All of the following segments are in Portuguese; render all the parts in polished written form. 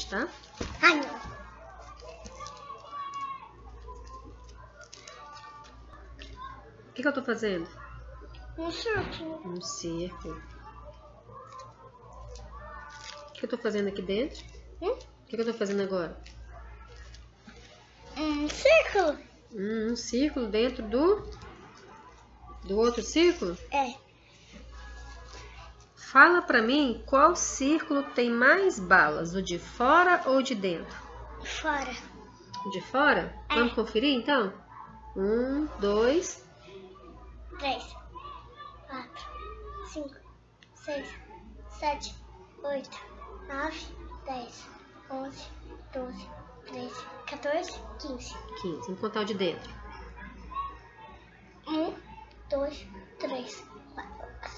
frente, tá? Ai, não. O que eu tô fazendo? Um círculo. Um círculo. O que eu tô fazendo aqui dentro? O que eu tô fazendo agora? Um círculo. Um círculo dentro do outro círculo? É. Fala pra mim qual círculo tem mais balas, o de fora ou de dentro? Fora. O de fora? É. Vamos conferir então? 1, 2, 3, 4, 5, 6, 7, 8, 9, 10, 11, 12, 13, 14, 15. 15. Vamos contar o de dentro. 1, 2, 3, 4,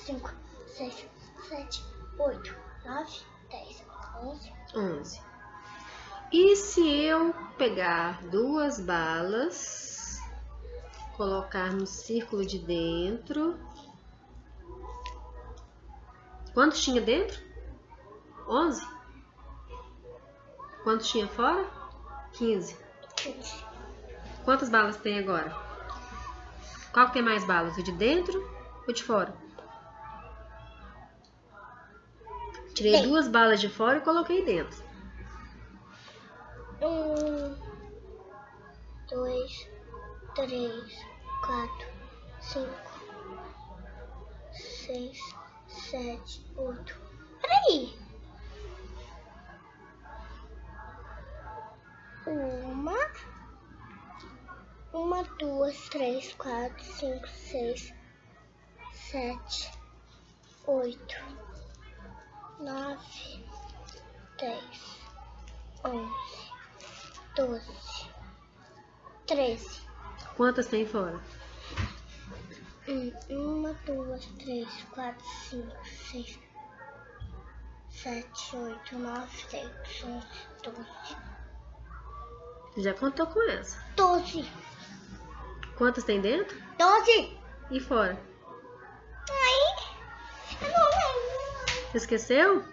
5, 6, 7, 8, 9, 10, 11. 11. E se eu pegar duas balas, colocar no círculo de dentro, quantos tinha dentro? 11? Quantos tinha fora? 15. 15. Quantas balas tem agora? Qual que tem mais balas? O de dentro ou de fora? Tirei duas balas de fora e coloquei dentro. 1, 2, 3, 4, 5, 6, 7, 8. Peraí. 1, 2, 3, 4, 5, 6, 7, 8, 9, 10, 11, 12, 13. Quantas tem fora? 1, 2, 3, 4, 5, 6, 7, 8, 9, 10, 11, 12. Já contou com essa. 12. Quantas tem dentro 12. e fora? Aí, eu não lembro. Você esqueceu? Esqueci.